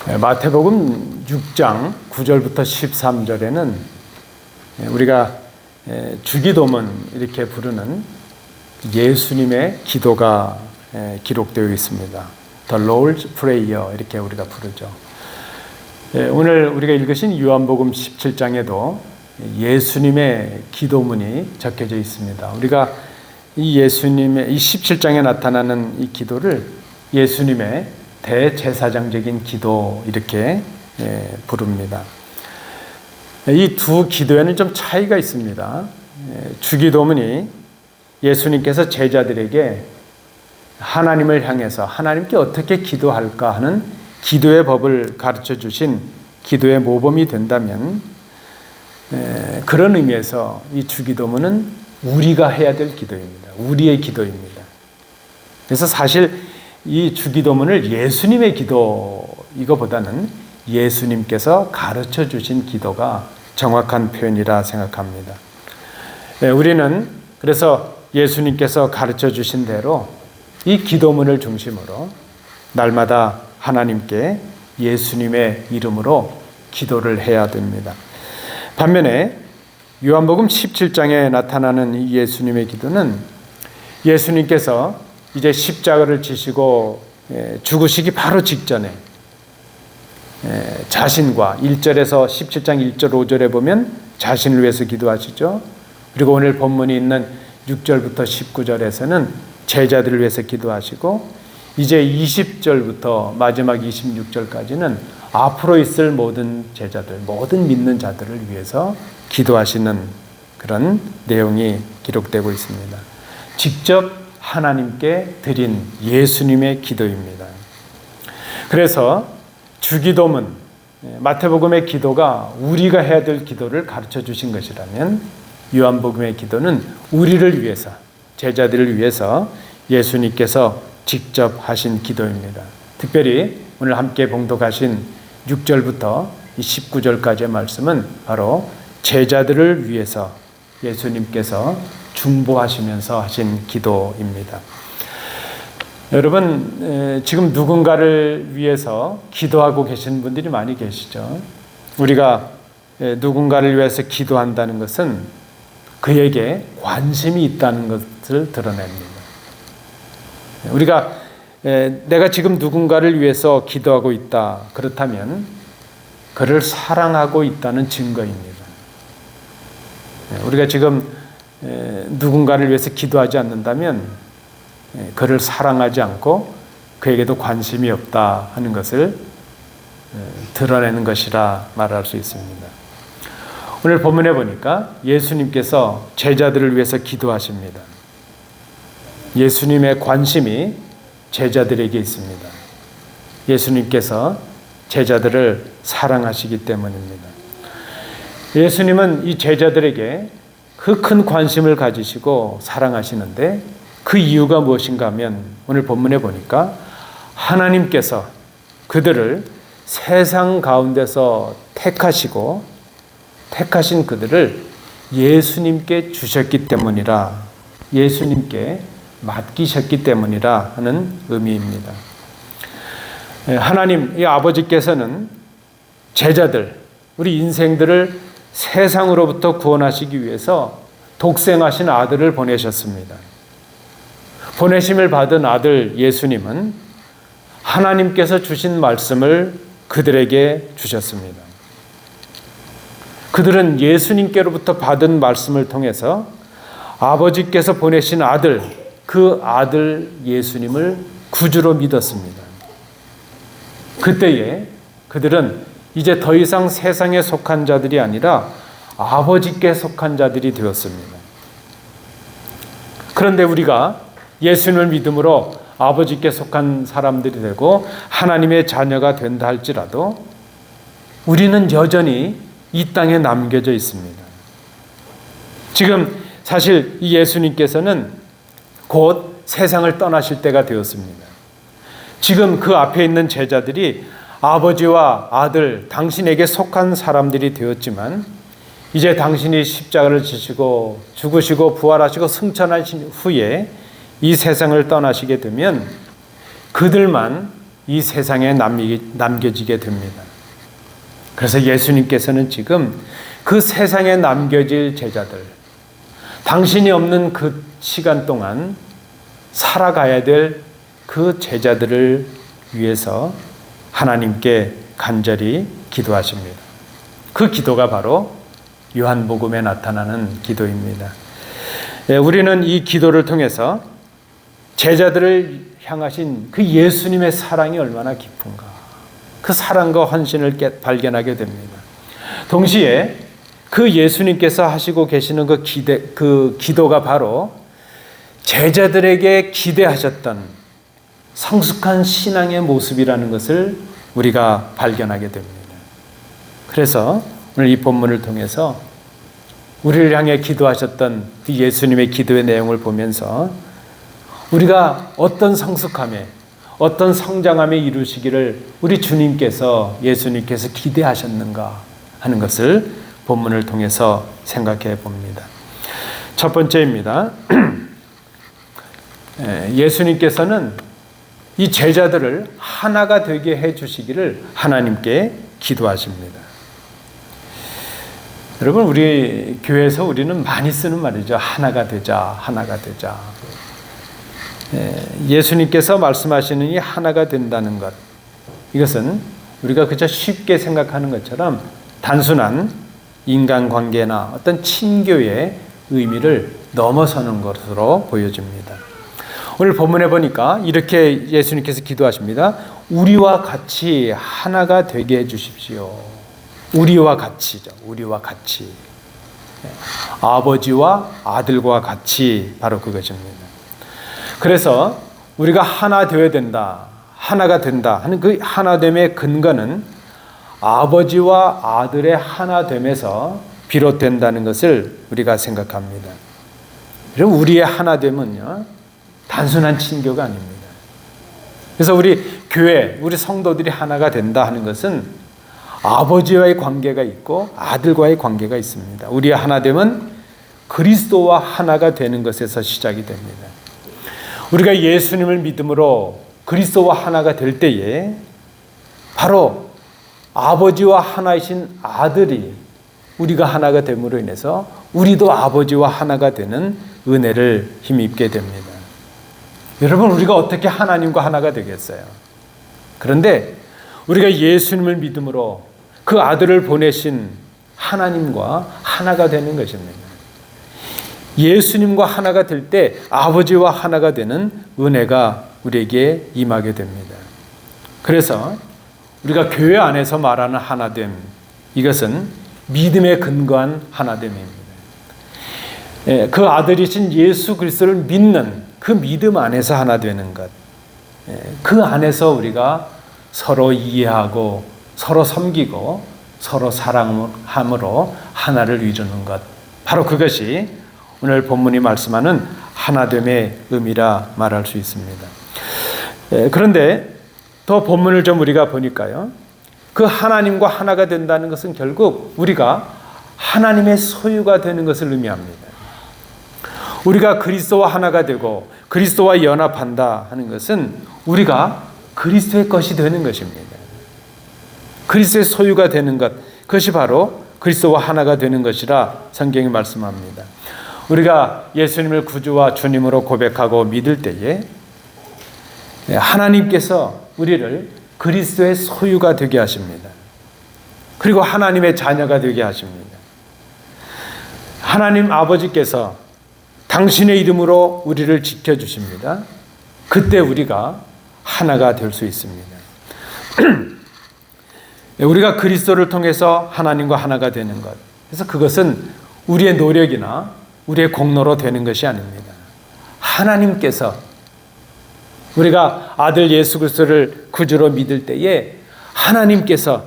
마태복음 6장 9절부터 13절에는 우리가 주기도문 이렇게 부르는 예수님의 기도가 기록되어 있습니다. The Lord's Prayer 이렇게 우리가 부르죠. 오늘 우리가 읽으신 요한복음 17장에도 예수님의 기도문이 적혀져 있습니다. 우리가 이 예수님의 이 17장에 나타나는 이 기도를 예수님의 대제사장적인 기도 이렇게 부릅니다. 이 두 기도에는 좀 차이가 있습니다. 주기도문이 예수님께서 제자들에게 하나님을 향해서 하나님께 어떻게 기도할까 하는 기도의 법을 가르쳐 주신 기도의 모범이 된다면, 그런 의미에서 이 주기도문은 우리가 해야 될 기도입니다. 우리의 기도입니다. 그래서 사실 이 주기도문을 예수님의 기도 이거보다는 예수님께서 가르쳐 주신 기도가 정확한 표현이라 생각합니다. 우리는 그래서 예수님께서 가르쳐 주신 대로 이 기도문을 중심으로 날마다 하나님께 예수님의 이름으로 기도를 해야 됩니다. 반면에 요한복음 17장에 나타나는 이 예수님의 기도는 예수님께서 이제 십자가를 지시고 죽으시기 바로 직전에 자신과 1절에서 17장 1절 5절에 보면 자신을 위해서 기도하시죠. 그리고 오늘 본문이 있는 6절부터 19절에서는 제자들을 위해서 기도하시고, 이제 20절부터 마지막 26절까지는 앞으로 있을 모든 제자들, 모든 믿는 자들을 위해서 기도하시는 그런 내용이 기록되고 있습니다. 직접 하나님께 드린 예수님의 기도입니다. 그래서 주기도문, 마태복음의 기도가 우리가 해야 될 기도를 가르쳐 주신 것이라면, 요한복음의 기도는 우리를 위해서, 제자들을 위해서 예수님께서 직접 하신 기도입니다. 특별히 오늘 함께 봉독하신 6절부터 19절까지의 말씀은 바로 제자들을 위해서 예수님께서 중보하시면서 하신 기도입니다. 여러분, 지금 누군가를 위해서 기도하고 계신 분들이 많이 계시죠. 우리가 누군가를 위해서 기도한다는 것은 그에게 관심이 있다는 것을 드러냅니다. 우리가 내가 지금 누군가를 위해서 기도하고 있다, 그렇다면 그를 사랑하고 있다는 증거입니다. 우리가 지금 누군가를 위해서 기도하지 않는다면 그를 사랑하지 않고 그에게도 관심이 없다 하는 것을 드러내는 것이라 말할 수 있습니다. 오늘 본문에 보니까 예수님께서 제자들을 위해서 기도하십니다. 예수님의 관심이 제자들에게 있습니다. 예수님께서 제자들을 사랑하시기 때문입니다. 예수님은 이 제자들에게 그 큰 관심을 가지시고 사랑하시는데, 그 이유가 무엇인가 하면 오늘 본문에 보니까 하나님께서 그들을 세상 가운데서 택하신 그들을 예수님께 주셨기 때문이라, 예수님께 맡기셨기 때문이라 하는 의미입니다. 하나님, 이 아버지께서는 제자들, 우리 인생들을 세상으로부터 구원하시기 위해서 독생하신 아들을 보내셨습니다. 보내심을 받은 아들 예수님은 하나님께서 주신 말씀을 그들에게 주셨습니다. 그들은 예수님께로부터 받은 말씀을 통해서 아버지께서 보내신 아들, 그 아들 예수님을 구주로 믿었습니다. 그때에 그들은 이제 더 이상 세상에 속한 자들이 아니라 아버지께 속한 자들이 되었습니다. 그런데 우리가 예수님을 믿음으로 아버지께 속한 사람들이 되고 하나님의 자녀가 된다 할지라도 우리는 여전히 이 땅에 남겨져 있습니다. 지금 사실 이 예수님께서는 곧 세상을 떠나실 때가 되었습니다. 지금 그 앞에 있는 제자들이 아버지와 아들, 당신에게 속한 사람들이 되었지만, 이제 당신이 십자가를 지시고 죽으시고 부활하시고 승천하신 후에 이 세상을 떠나시게 되면 그들만 이 세상에 남겨지게 됩니다. 그래서 예수님께서는 지금 그 세상에 남겨질 제자들, 당신이 없는 그 시간 동안 살아가야 될 그 제자들을 위해서 하나님께 간절히 기도하십니다. 그 기도가 바로 요한복음에 나타나는 기도입니다. 우리는 이 기도를 통해서 제자들을 향하신 그 예수님의 사랑이 얼마나 깊은가, 그 사랑과 헌신을 발견하게 됩니다. 동시에 그 예수님께서 하시고 계시는 그 기도가 바로 제자들에게 기대하셨던 성숙한 신앙의 모습이라는 것을 우리가 발견하게 됩니다. 그래서 오늘 이 본문을 통해서 우리를 향해 기도하셨던 그 예수님의 기도의 내용을 보면서 우리가 어떤 성숙함에, 어떤 성장함에 이루시기를 우리 주님께서, 예수님께서 기대하셨는가 하는 것을 본문을 통해서 생각해 봅니다. 첫 번째입니다. 예수님께서는 이 제자들을 하나가 되게 해 주시기를 하나님께 기도하십니다. 여러분, 우리 교회에서 우리는 많이 쓰는 말이죠. 하나가 되자, 하나가 되자. 예수님께서 말씀하시는 이 하나가 된다는 것, 이것은 우리가 그저 쉽게 생각하는 것처럼 단순한 인간관계나 어떤 친교의 의미를 넘어서는 것으로 보여집니다. 오늘 본문에 보니까 이렇게 예수님께서 기도하십니다. 우리와 같이 하나가 되게 해주십시오. 우리와 같이죠. 우리와 같이. 아버지와 아들과 같이, 바로 그것입니다. 그래서 우리가 하나 되어야 된다, 하나가 된다 하는 그 하나됨의 근거는 아버지와 아들의 하나됨에서 비롯된다는 것을 우리가 생각합니다. 그럼 우리의 하나됨은요, 단순한 친교가 아닙니다. 그래서 우리 교회, 우리 성도들이 하나가 된다 하는 것은 아버지와의 관계가 있고 아들과의 관계가 있습니다. 우리의 하나됨은 그리스도와 하나가 되는 것에서 시작이 됩니다. 우리가 예수님을 믿음으로 그리스도와 하나가 될 때에 바로 아버지와 하나이신 아들이 우리가 하나가 됨으로 인해서 우리도 아버지와 하나가 되는 은혜를 힘입게 됩니다. 여러분, 우리가 어떻게 하나님과 하나가 되겠어요? 그런데 우리가 예수님을 믿음으로 그 아들을 보내신 하나님과 하나가 되는 것입니다. 예수님과 하나가 될 때 아버지와 하나가 되는 은혜가 우리에게 임하게 됩니다. 그래서 우리가 교회 안에서 말하는 하나됨, 이것은 믿음에 근거한 하나됨입니다. 그 아들이신 예수 그리스도를 믿는 그 믿음 안에서 하나 되는 것, 그 안에서 우리가 서로 이해하고 서로 섬기고 서로 사랑함으로 하나를 이루는 것, 바로 그것이 오늘 본문이 말씀하는 하나됨의 의미라 말할 수 있습니다. 그런데 더 본문을 좀 우리가 보니까요, 그 하나님과 하나가 된다는 것은 결국 우리가 하나님의 소유가 되는 것을 의미합니다. 우리가 그리스도와 하나가 되고 그리스도와 연합한다 하는 것은 우리가 그리스도의 것이 되는 것입니다. 그리스도의 소유가 되는 것, 그것이 바로 그리스도와 하나가 되는 것이라 성경이 말씀합니다. 우리가 예수님을 구주와 주님으로 고백하고 믿을 때에 하나님께서 우리를 그리스도의 소유가 되게 하십니다. 그리고 하나님의 자녀가 되게 하십니다. 하나님 아버지께서 당신의 이름으로 우리를 지켜주십니다. 그때 우리가 하나가 될 수 있습니다. 우리가 그리스도를 통해서 하나님과 하나가 되는 것, 그래서 그것은 우리의 노력이나 우리의 공로로 되는 것이 아닙니다. 하나님께서 우리가 아들 예수 그리스도를 구주로 믿을 때에 하나님께서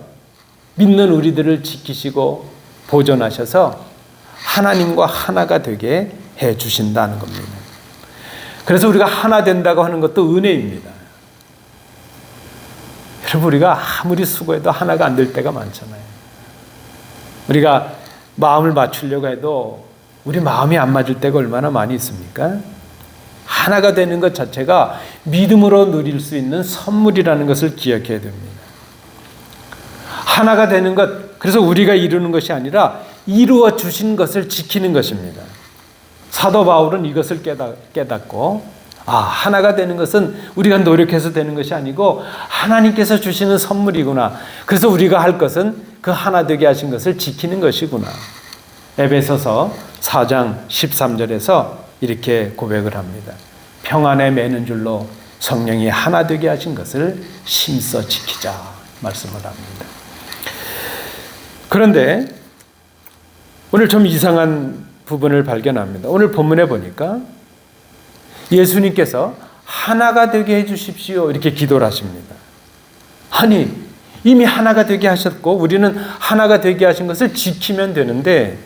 믿는 우리들을 지키시고 보존하셔서 하나님과 하나가 되게 해 주신다는 겁니다. 그래서 우리가 하나 된다고 하는 것도 은혜입니다. 여러분, 우리가 아무리 수고해도 하나가 안 될 때가 많잖아요. 우리가 마음을 맞추려고 해도 우리 마음이 안 맞을 때가 얼마나 많이 있습니까? 하나가 되는 것 자체가 믿음으로 누릴 수 있는 선물이라는 것을 기억해야 됩니다. 하나가 되는 것, 그래서 우리가 이루는 것이 아니라 이루어 주신 것을 지키는 것입니다. 사도 바울은 이것을 깨닫고 하나가 되는 것은 우리가 노력해서 되는 것이 아니고 하나님께서 주시는 선물이구나. 그래서 우리가 할 것은 그 하나 되게 하신 것을 지키는 것이구나. 에베소서 4장 13절에서 이렇게 고백을 합니다. 평안에 매는 줄로 성령이 하나 되게 하신 것을 힘써 지키자 말씀을 합니다. 그런데 오늘 좀 이상한 부분을 발견합니다. 오늘 본문에 보니까 예수님께서 하나가 되게 해주십시오 이렇게 기도를 하십니다. 아니 이미 하나가 되게 하셨고 우리는 하나가 되게 하신 것을 지키면 되는데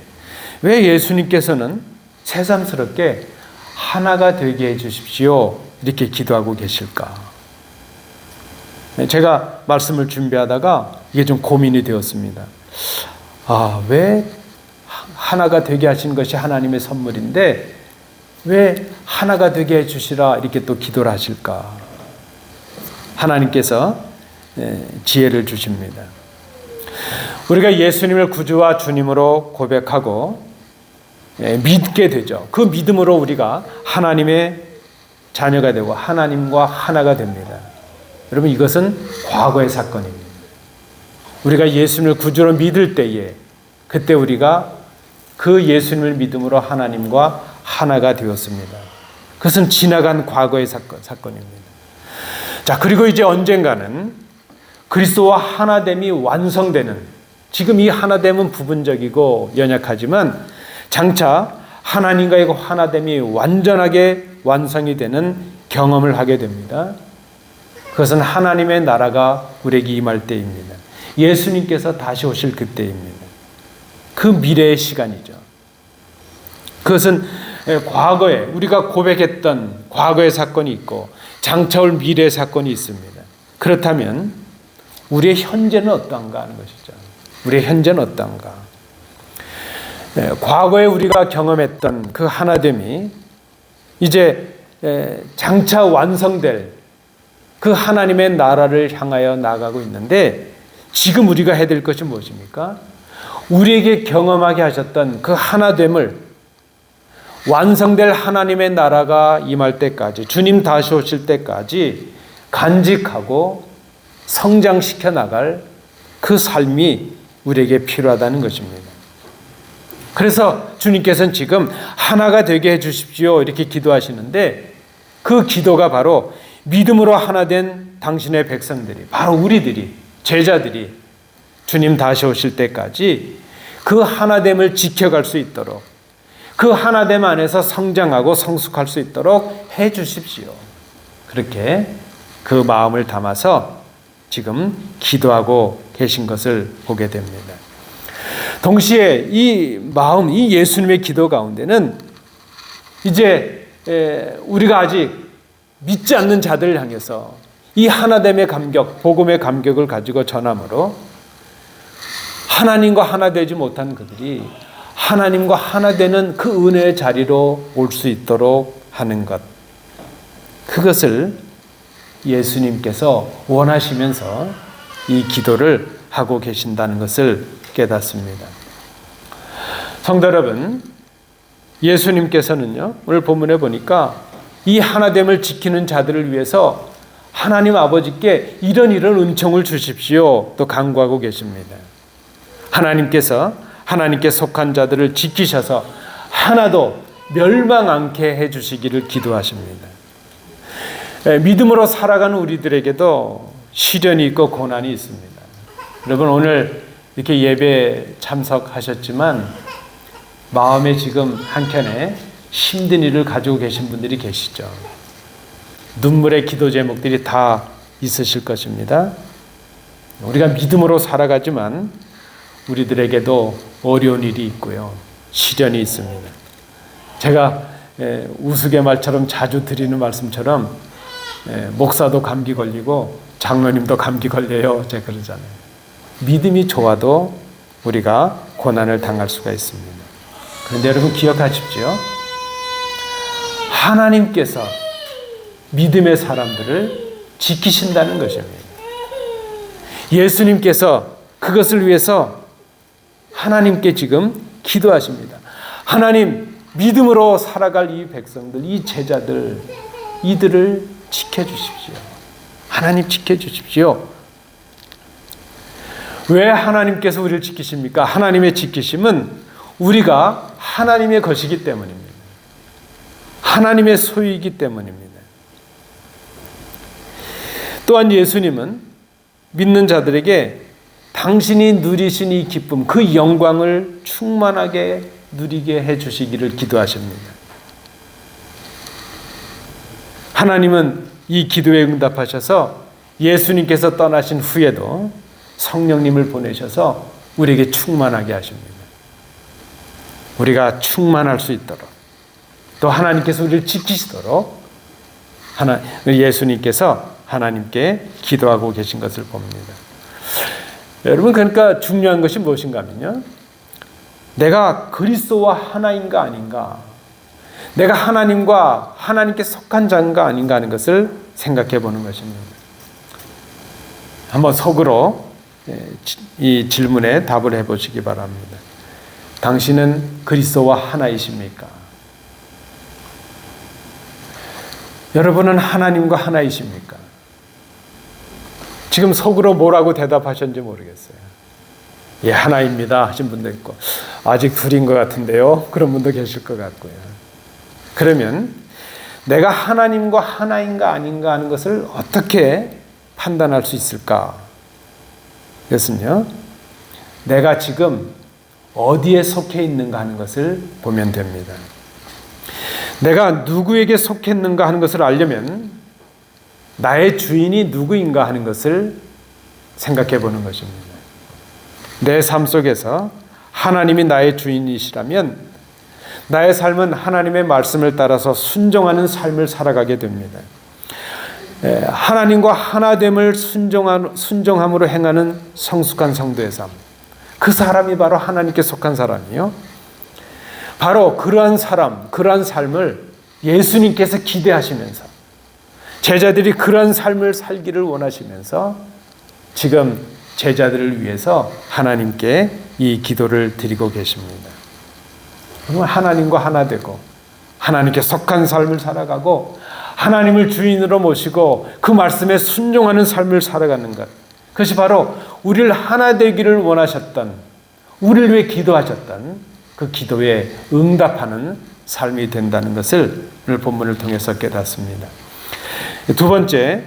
왜 예수님께서는 새삼스럽게 하나가 되게 해주십시오 이렇게 기도하고 계실까? 제가 말씀을 준비하다가 이게 좀 고민이 되었습니다. 왜 하나가 되게 하신 것이 하나님의 선물인데 왜 하나가 되게 해주시라 이렇게 또 기도를 하실까? 하나님께서 지혜를 주십니다. 우리가 예수님을 구주와 주님으로 고백하고 믿게 되죠. 그 믿음으로 우리가 하나님의 자녀가 되고 하나님과 하나가 됩니다. 여러분 이것은 과거의 사건입니다. 우리가 예수님을 구주로 믿을 때에 그때 우리가 그 예수님을 믿음으로 하나님과 하나가 되었습니다. 그것은 지나간 과거의 사건입니다. 자, 그리고 이제 언젠가는 그리스도와 하나됨이 완성되는, 지금 이 하나됨은 부분적이고 연약하지만 장차 하나님과의 하나됨이 완전하게 완성이 되는 경험을 하게 됩니다. 그것은 하나님의 나라가 우리에게 임할 때입니다. 예수님께서 다시 오실 그때입니다. 그 미래의 시간이죠. 그것은 과거에 우리가 고백했던 과거의 사건이 있고 장차 올 미래의 사건이 있습니다. 그렇다면 우리의 현재는 어떠한가 하는 것이죠. 우리의 현재는 어떠한가. 과거에 우리가 경험했던 그 하나됨이 이제 장차 완성될 그 하나님의 나라를 향하여 나아가고 있는데 지금 우리가 해야 될 것이 무엇입니까? 우리에게 경험하게 하셨던 그 하나됨을 완성될 하나님의 나라가 임할 때까지, 주님 다시 오실 때까지 간직하고 성장시켜 나갈 그 삶이 우리에게 필요하다는 것입니다. 그래서 주님께서는 지금 하나가 되게 해주십시오 이렇게 기도하시는데 그 기도가 바로 믿음으로 하나 된 당신의 백성들이, 바로 우리들이, 제자들이 주님 다시 오실 때까지 그 하나됨을 지켜갈 수 있도록, 그 하나됨 안에서 성장하고 성숙할 수 있도록 해 주십시오. 그렇게 그 마음을 담아서 지금 기도하고 계신 것을 보게 됩니다. 동시에 이 마음, 이 예수님의 기도 가운데는 이제 우리가 아직 믿지 않는 자들을 향해서 이 하나됨의 감격, 복음의 감격을 가지고 전함으로 하나님과 하나 되지 못한 그들이 하나님과 하나 되는 그 은혜의 자리로 올 수 있도록 하는 것, 그것을 예수님께서 원하시면서 이 기도를 하고 계신다는 것을 깨닫습니다. 성도 여러분, 예수님께서는요, 오늘 본문에 보니까 이 하나됨을 지키는 자들을 위해서 하나님 아버지께 이런 은총을 주십시오 또 간구하고 계십니다. 하나님께서 하나님께 속한 자들을 지키셔서 하나도 멸망 않게 해주시기를 기도하십니다. 믿음으로 살아가는 우리들에게도 시련이 있고 고난이 있습니다. 여러분 오늘 이렇게 예배 참석하셨지만 마음에 지금 한켠에 힘든 일을 가지고 계신 분들이 계시죠. 눈물의 기도 제목들이 다 있으실 것입니다. 우리가 믿음으로 살아가지만 우리들에게도 어려운 일이 있고요. 시련이 있습니다. 제가 우스갯말처럼 자주 드리는 말씀처럼 목사도 감기 걸리고 장로님도 감기 걸려요. 제가 그러잖아요. 믿음이 좋아도 우리가 고난을 당할 수가 있습니다. 그런데 여러분 기억하십시오. 하나님께서 믿음의 사람들을 지키신다는 것입니다. 예수님께서 그것을 위해서 하나님께 지금 기도하십니다. 하나님, 믿음으로 살아갈 이 백성들, 이 제자들, 이들을 지켜주십시오. 하나님 지켜주십시오. 왜 하나님께서 우리를 지키십니까? 하나님의 지키심은 우리가 하나님의 것이기 때문입니다. 하나님의 소유이기 때문입니다. 또한 예수님은 믿는 자들에게 당신이 누리신 이 기쁨, 그 영광을 충만하게 누리게 해주시기를 기도하십니다. 하나님은 이 기도에 응답하셔서 예수님께서 떠나신 후에도 성령님을 보내셔서 우리에게 충만하게 하십니다. 우리가 충만할 수 있도록, 또 하나님께서 우리를 지키시도록 예수님께서 하나님께 기도하고 계신 것을 봅니다. 여러분, 그러니까 중요한 것이 무엇인가 하면요, 내가 그리스도와 하나인가 아닌가, 내가 하나님과 하나님께 속한 자인가 아닌가 하는 것을 생각해 보는 것입니다. 한번 속으로 이 질문에 답을 해보시기 바랍니다. 당신은 그리스도와 하나이십니까? 여러분은 하나님과 하나이십니까? 지금 속으로 뭐라고 대답하셨는지 모르겠어요. 예, 하나입니다 하신 분도 있고, 아직 둘인 것 같은데요, 그런 분도 계실 것 같고요. 그러면 내가 하나님과 하나인가 아닌가 하는 것을 어떻게 판단할 수 있을까? 그것은요, 내가 지금 어디에 속해 있는가 하는 것을 보면 됩니다. 내가 누구에게 속했는가 하는 것을 알려면 나의 주인이 누구인가 하는 것을 생각해 보는 것입니다. 내 삶 속에서 하나님이 나의 주인이시라면 나의 삶은 하나님의 말씀을 따라서 순종하는 삶을 살아가게 됩니다. 하나님과 하나됨을 순종함으로 행하는 성숙한 성도의 삶, 그 사람이 바로 하나님께 속한 사람이요, 바로 그러한 사람, 그러한 삶을 예수님께서 기대하시면서 제자들이 그러한 삶을 살기를 원하시면서 지금 제자들을 위해서 하나님께 이 기도를 드리고 계십니다. 하나님과 하나 되고 하나님께 속한 삶을 살아가고 하나님을 주인으로 모시고 그 말씀에 순종하는 삶을 살아가는 것, 그것이 바로 우리를 하나 되기를 원하셨던, 우리를 위해 기도하셨던 그 기도에 응답하는 삶이 된다는 것을 오늘 본문을 통해서 깨닫습니다. 두 번째,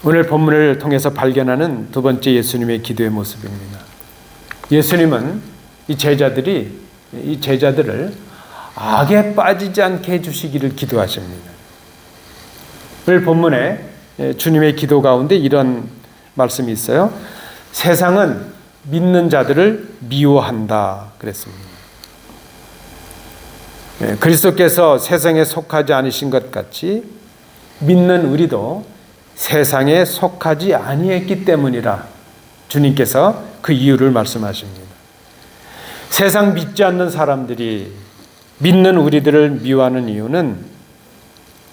오늘 본문을 통해서 발견하는 두 번째 예수님의 기도의 모습입니다. 예수님은 이 제자들을 악에 빠지지 않게 해주시기를 기도하십니다. 오늘 본문에 주님의 기도 가운데 이런 말씀이 있어요. 세상은 믿는 자들을 미워한다 그랬습니다. 그리스도께서 세상에 속하지 않으신 것 같이 믿는 우리도 세상에 속하지 아니했기 때문이라 주님께서 그 이유를 말씀하십니다. 세상 믿지 않는 사람들이 믿는 우리들을 미워하는 이유는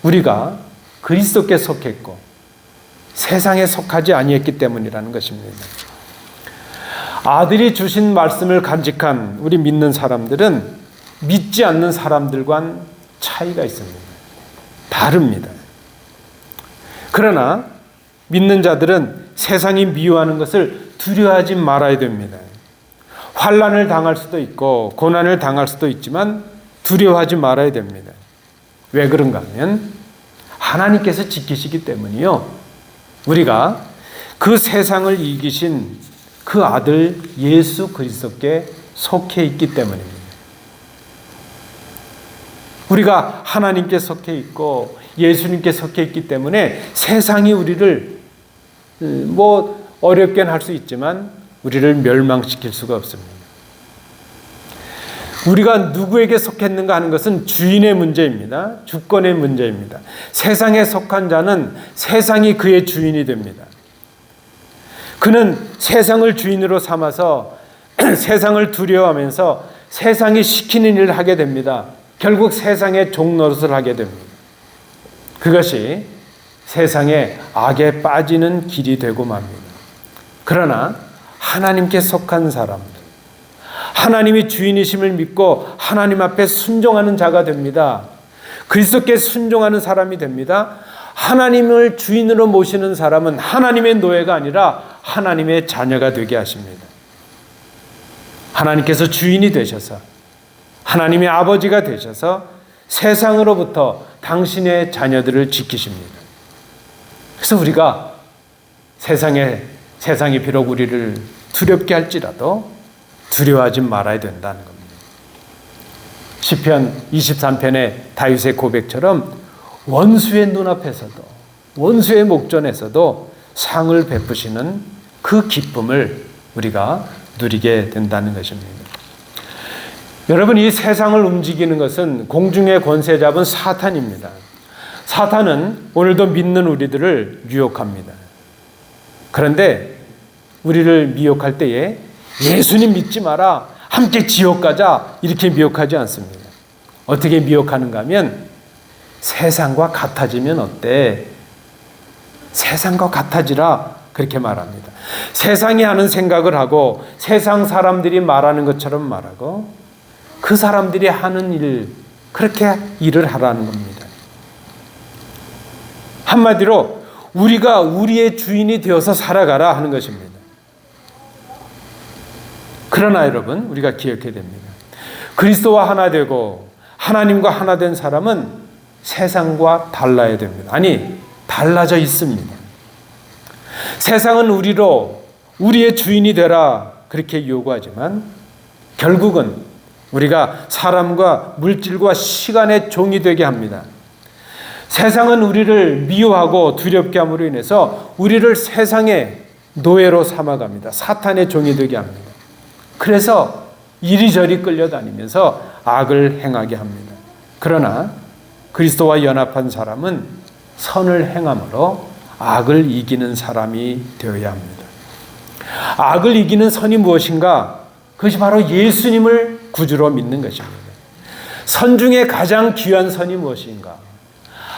우리가 그리스도께 속했고 세상에 속하지 아니했기 때문이라는 것입니다. 아들이 주신 말씀을 간직한 우리 믿는 사람들은 믿지 않는 사람들과는 차이가 있습니다. 다릅니다. 그러나 믿는 자들은 세상이 미워하는 것을 두려워하지 말아야 됩니다. 환난을 당할 수도 있고 고난을 당할 수도 있지만 두려워하지 말아야 됩니다. 왜 그런가 하면 하나님께서 지키시기 때문이요, 우리가 그 세상을 이기신 그 아들 예수 그리스도께 속해 있기 때문입니다. 우리가 하나님께 속해 있고 예수님께 속해 있기 때문에 세상이 우리를 어렵게는 할 수 있지만 우리를 멸망시킬 수가 없습니다. 우리가 누구에게 속했는가 하는 것은 주인의 문제입니다. 주권의 문제입니다. 세상에 속한 자는 세상이 그의 주인이 됩니다. 그는 세상을 주인으로 삼아서 세상을 두려워하면서 세상이 시키는 일을 하게 됩니다. 결국 세상의 종노릇을 하게 됩니다. 그것이 세상의 악에 빠지는 길이 되고 맙니다. 그러나 하나님께 속한 사람들, 하나님이 주인이심을 믿고 하나님 앞에 순종하는 자가 됩니다. 그리스도께 순종하는 사람이 됩니다. 하나님을 주인으로 모시는 사람은 하나님의 노예가 아니라 하나님의 자녀가 되게 하십니다. 하나님께서 주인이 되셔서 하나님의 아버지가 되셔서 세상으로부터 당신의 자녀들을 지키십니다. 그래서 우리가 세상이 비록 우리를 두렵게 할지라도 두려워하지 말아야 된다는 겁니다. 시편 23편의 다윗의 고백처럼 원수의 눈앞에서도 원수의 목전에서도 상을 베푸시는 그 기쁨을 우리가 누리게 된다는 것입니다. 여러분, 이 세상을 움직이는 것은 공중의 권세 잡은 사탄입니다. 사탄은 오늘도 믿는 우리들을 유혹합니다. 그런데 우리를 미혹할 때에 예수님 믿지 마라, 함께 지옥 가자, 이렇게 미혹하지 않습니다. 어떻게 미혹하는가 하면 세상과 같아지면 어때? 세상과 같아지라, 그렇게 말합니다. 세상이 하는 생각을 하고 세상 사람들이 말하는 것처럼 말하고 그 사람들이 하는 일, 그렇게 일을 하라는 겁니다. 한마디로 우리가 우리의 주인이 되어서 살아가라 하는 것입니다. 그러나 여러분, 우리가 기억해야 됩니다. 그리스도와 하나 되고 하나님과 하나 된 사람은 세상과 달라야 됩니다. 아니, 달라져 있습니다. 세상은 우리의 주인이 되라, 그렇게 요구하지만 결국은 우리가 사람과 물질과 시간의 종이 되게 합니다. 세상은 우리를 미워하고 두렵게 함으로 인해서 우리를 세상의 노예로 삼아갑니다. 사탄의 종이 되게 합니다. 그래서 이리저리 끌려다니면서 악을 행하게 합니다. 그러나 그리스도와 연합한 사람은 선을 행함으로 악을 이기는 사람이 되어야 합니다. 악을 이기는 선이 무엇인가? 그것이 바로 예수님을 구주로 믿는 것입니다. 선 중에 가장 귀한 선이 무엇인가?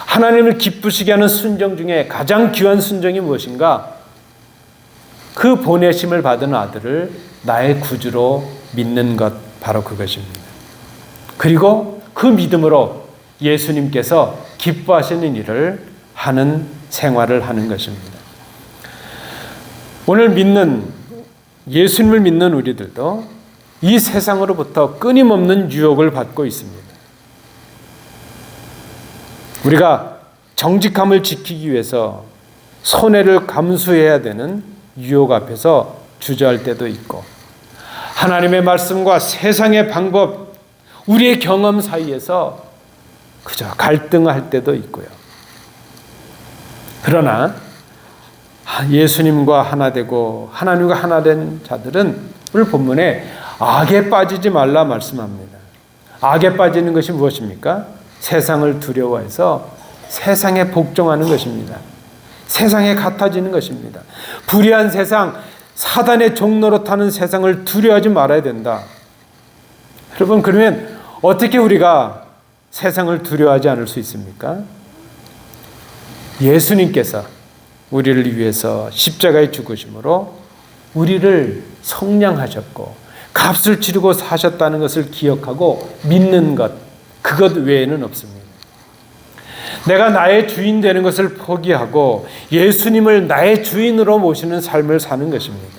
하나님을 기쁘시게 하는 순종 중에 가장 귀한 순종이 무엇인가? 그 보내심을 받은 아들을 나의 구주로 믿는 것, 바로 그것입니다. 그리고 그 믿음으로 예수님께서 기뻐하시는 일을 하는 생활을 하는 것입니다. 오늘 예수님을 믿는 우리들도 이 세상으로부터 끊임없는 유혹을 받고 있습니다. 우리가 정직함을 지키기 위해서 손해를 감수해야 되는 유혹 앞에서 주저할 때도 있고, 하나님의 말씀과 세상의 방법, 우리의 경험 사이에서 그저 갈등할 때도 있고요. 그러나 예수님과 하나 되고 하나님과 하나 된 자들은 오늘 본문에 악에 빠지지 말라 말씀합니다. 악에 빠지는 것이 무엇입니까? 세상을 두려워해서 세상에 복종하는 것입니다. 세상에 같아지는 것입니다. 불의한 세상, 사단의 종노릇하는 세상을 두려워하지 말아야 된다. 여러분, 그러면 어떻게 우리가 세상을 두려워하지 않을 수 있습니까? 예수님께서 우리를 위해서 십자가에 죽으심으로 우리를 속량하셨고 값을 치르고 사셨다는 것을 기억하고 믿는 것, 그것 외에는 없습니다. 내가 나의 주인 되는 것을 포기하고 예수님을 나의 주인으로 모시는 삶을 사는 것입니다.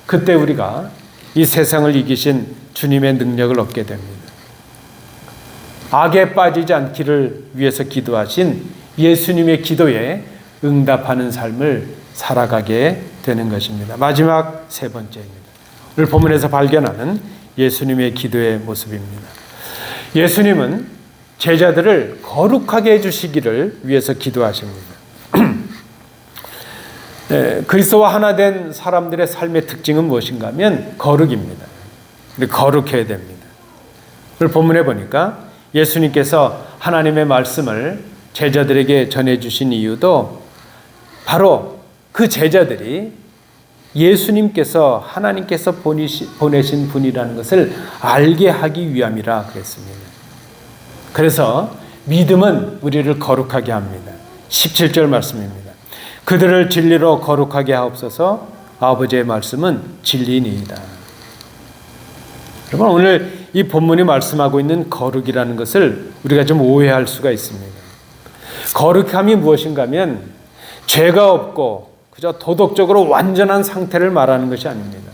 그때 우리가 이 세상을 이기신 주님의 능력을 얻게 됩니다. 악에 빠지지 않기를 위해서 기도하신 예수님의 기도에 응답하는 삶을 살아가게 되는 것입니다. 마지막 세 번째입니다. 오늘 본문에서 발견하는 예수님의 기도의 모습입니다. 예수님은 제자들을 거룩하게 해주시기를 위해서 기도하십니다. 그리스도와 하나 된 사람들의 삶의 특징은 무엇인가 하면 거룩입니다. 거룩해야 됩니다. 오늘 본문에 보니까 예수님께서 하나님의 말씀을 제자들에게 전해주신 이유도 바로 그 제자들이 예수님께서 하나님께서 보내신 분이라는 것을 알게 하기 위함이라 그랬습니다. 그래서 믿음은 우리를 거룩하게 합니다. 17절 말씀입니다. 그들을 진리로 거룩하게 하옵소서. 아버지의 말씀은 진리니이다. 여러분, 오늘 이 본문이 말씀하고 있는 거룩이라는 것을 우리가 좀 오해할 수가 있습니다. 거룩함이 무엇인가 하면 죄가 없고 그저 도덕적으로 완전한 상태를 말하는 것이 아닙니다.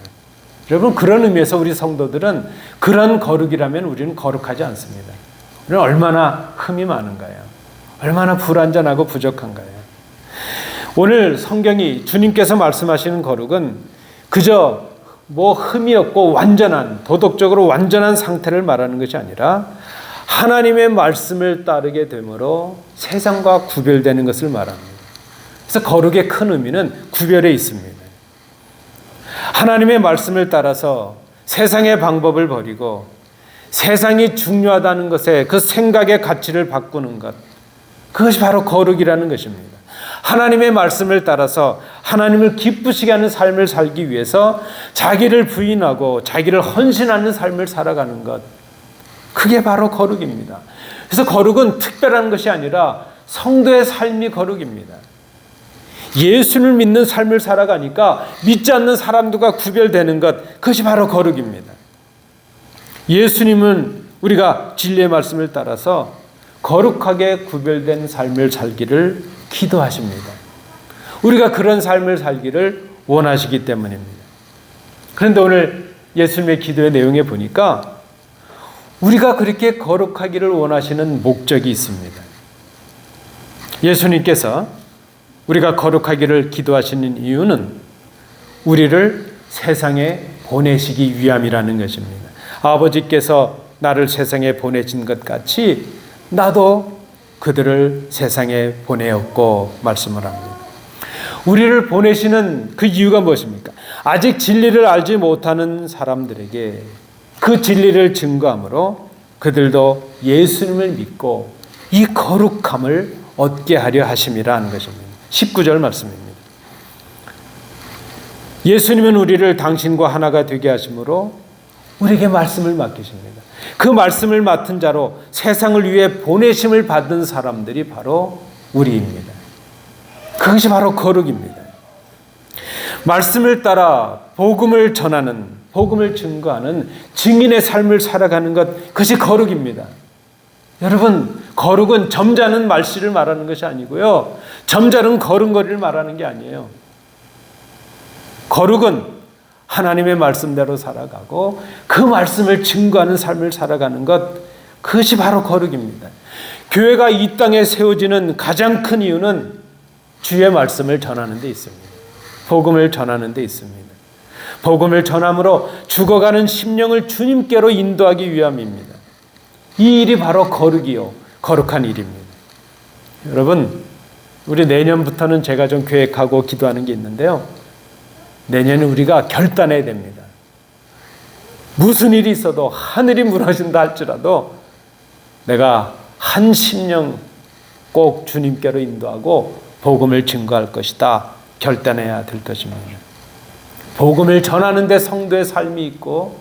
여러분, 그런 의미에서 우리 성도들은 그런 거룩이라면 우리는 거룩하지 않습니다. 우리는 얼마나 흠이 많은가요? 얼마나 불완전하고 부족한가요? 오늘 성경이 주님께서 말씀하시는 거룩은 그저 흠이 없고 완전한, 도덕적으로 완전한 상태를 말하는 것이 아니라 하나님의 말씀을 따르게 되므로 세상과 구별되는 것을 말합니다. 그래서 거룩의 큰 의미는 구별에 있습니다. 하나님의 말씀을 따라서 세상의 방법을 버리고 세상이 중요하다는 것에 그 생각의 가치를 바꾸는 것, 그것이 바로 거룩이라는 것입니다. 하나님의 말씀을 따라서 하나님을 기쁘시게 하는 삶을 살기 위해서 자기를 부인하고 자기를 헌신하는 삶을 살아가는 것, 그게 바로 거룩입니다. 그래서 거룩은 특별한 것이 아니라 성도의 삶이 거룩입니다. 예수를 믿는 삶을 살아가니까 믿지 않는 사람들과 구별되는 것, 그것이 바로 거룩입니다. 예수님은 우리가 진리의 말씀을 따라서 거룩하게 구별된 삶을 살기를 기도하십니다. 우리가 그런 삶을 살기를 원하시기 때문입니다. 그런데 오늘 예수님의 기도의 내용에 보니까 우리가 그렇게 거룩하기를 원하시는 목적이 있습니다. 예수님께서 우리가 거룩하기를 기도하시는 이유는 우리를 세상에 보내시기 위함이라는 것입니다. 아버지께서 나를 세상에 보내신 것 같이 나도 그들을 세상에 보내었고 말씀을 합니다. 우리를 보내시는 그 이유가 무엇입니까? 아직 진리를 알지 못하는 사람들에게 그 진리를 증거함으로 그들도 예수님을 믿고 이 거룩함을 얻게 하려 하심이라 하는 것입니다. 19절 말씀입니다. 예수님은 우리를 당신과 하나가 되게 하심으로 우리에게 말씀을 맡기십니다. 그 말씀을 맡은 자로 세상을 위해 보내심을 받은 사람들이 바로 우리입니다. 그것이 바로 거룩입니다. 말씀을 따라 복음을 전하는, 복음을 증거하는 증인의 삶을 살아가는 것, 그것이 거룩입니다. 여러분, 거룩은 점잖은 말씨를 말하는 것이 아니고요, 점잖은 걸음걸이를 말하는 게 아니에요. 거룩은 하나님의 말씀대로 살아가고 그 말씀을 증거하는 삶을 살아가는 것, 그것이 바로 거룩입니다. 교회가 이 땅에 세워지는 가장 큰 이유는 주의 말씀을 전하는 데 있습니다. 복음을 전하는 데 있습니다. 복음을 전함으로 죽어가는 심령을 주님께로 인도하기 위함입니다. 이 일이 바로 거룩이요, 거룩한 일입니다. 여러분, 우리 내년부터는 제가 좀 계획하고 기도하는 게 있는데요. 내년에 우리가 결단해야 됩니다. 무슨 일이 있어도 하늘이 무너진다 할지라도 내가 한 심령 꼭 주님께로 인도하고 복음을 증거할 것이다 결단해야 될 것입니다. 복음을 전하는 데 성도의 삶이 있고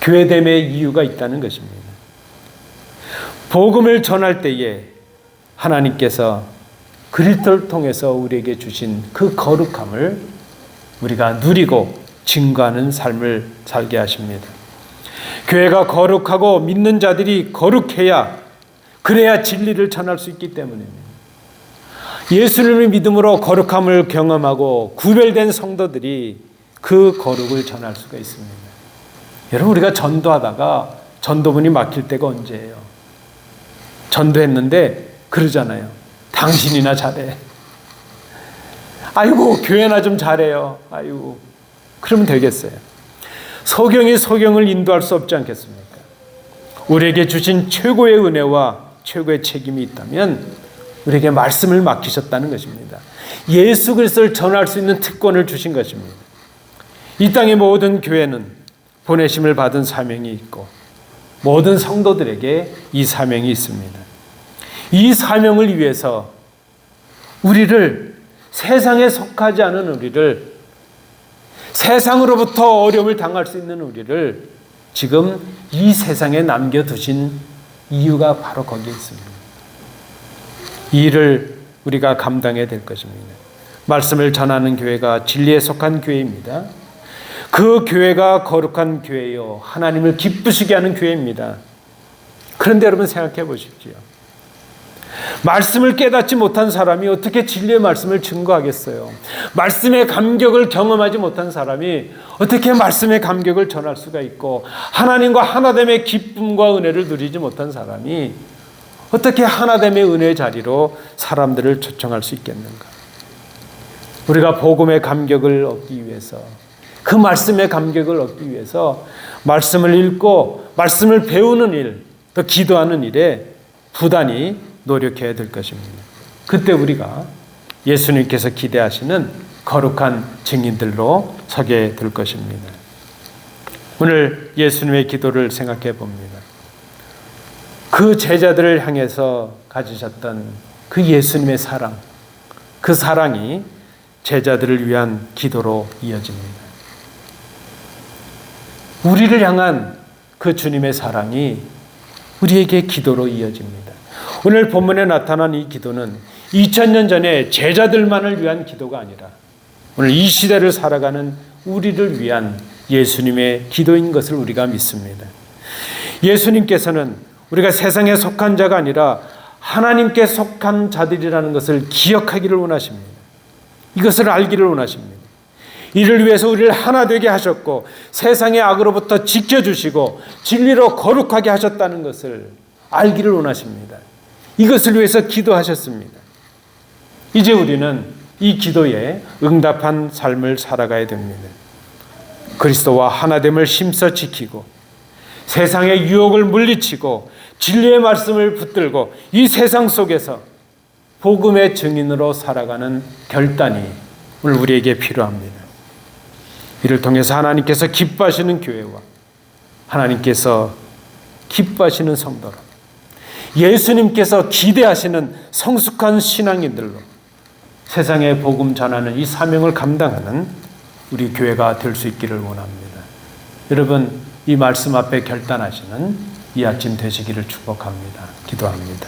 교회됨의 이유가 있다는 것입니다. 복음을 전할 때에 하나님께서 그리스도를 통해서 우리에게 주신 그 거룩함을 우리가 누리고 증거하는 삶을 살게 하십니다. 교회가 거룩하고 믿는 자들이 거룩해야, 그래야 진리를 전할 수 있기 때문입니다. 예수님을 믿음으로 거룩함을 경험하고 구별된 성도들이 그 거룩을 전할 수가 있습니다. 여러분, 우리가 전도하다가 전도문이 막힐 때가 언제예요? 전도했는데 그러잖아요. 당신이나 잘해. 아이고, 교회나 좀 잘해요. 아이고, 그러면 되겠어요. 소경이 소경을 인도할 수 없지 않겠습니까? 우리에게 주신 최고의 은혜와 최고의 책임이 있다면 우리에게 말씀을 맡기셨다는 것입니다. 예수 그리스도를 전할 수 있는 특권을 주신 것입니다. 이 땅의 모든 교회는 보내심을 받은 사명이 있고 모든 성도들에게 이 사명이 있습니다. 이 사명을 위해서 우리를, 세상에 속하지 않은 우리를, 세상으로부터 어려움을 당할 수 있는 우리를 지금 이 세상에 남겨두신 이유가 바로 거기에 있습니다. 이 일을 우리가 감당해야 될 것입니다. 말씀을 전하는 교회가 진리에 속한 교회입니다. 그 교회가 거룩한 교회요, 하나님을 기쁘시게 하는 교회입니다. 그런데 여러분 생각해 보십시오. 말씀을 깨닫지 못한 사람이 어떻게 진리의 말씀을 증거하겠어요? 말씀의 감격을 경험하지 못한 사람이 어떻게 말씀의 감격을 전할 수가 있고, 하나님과 하나됨의 기쁨과 은혜를 누리지 못한 사람이 어떻게 하나됨의 은혜의 자리로 사람들을 초청할 수 있겠는가? 우리가 복음의 감격을 얻기 위해서, 그 말씀의 감격을 얻기 위해서 말씀을 읽고 말씀을 배우는 일, 또 기도하는 일에 부단히 노력해야 될 것입니다. 그때 우리가 예수님께서 기대하시는 거룩한 증인들로 서게 될 것입니다. 오늘 예수님의 기도를 생각해 봅니다. 그 제자들을 향해서 가지셨던 그 예수님의 사랑, 그 사랑이 제자들을 위한 기도로 이어집니다. 우리를 향한 그 주님의 사랑이 우리에게 기도로 이어집니다. 오늘 본문에 나타난 이 기도는 2000년 전에 제자들만을 위한 기도가 아니라 오늘 이 시대를 살아가는 우리를 위한 예수님의 기도인 것을 우리가 믿습니다. 예수님께서는 우리가 세상에 속한 자가 아니라 하나님께 속한 자들이라는 것을 기억하기를 원하십니다. 이것을 알기를 원하십니다. 이를 위해서 우리를 하나 되게 하셨고 세상의 악으로부터 지켜주시고 진리로 거룩하게 하셨다는 것을 알기를 원하십니다. 이것을 위해서 기도하셨습니다. 이제 우리는 이 기도에 응답한 삶을 살아가야 됩니다. 그리스도와 하나됨을 힘써 지키고 세상의 유혹을 물리치고 진리의 말씀을 붙들고 이 세상 속에서 복음의 증인으로 살아가는 결단이 오늘 우리에게 필요합니다. 이를 통해서 하나님께서 기뻐하시는 교회와 하나님께서 기뻐하시는 성도로 예수님께서 기대하시는 성숙한 신앙인들로 세상에 복음 전하는 이 사명을 감당하는 우리 교회가 될 수 있기를 원합니다. 여러분, 이 말씀 앞에 결단하시는 이 아침 되시기를 축복합니다. 기도합니다.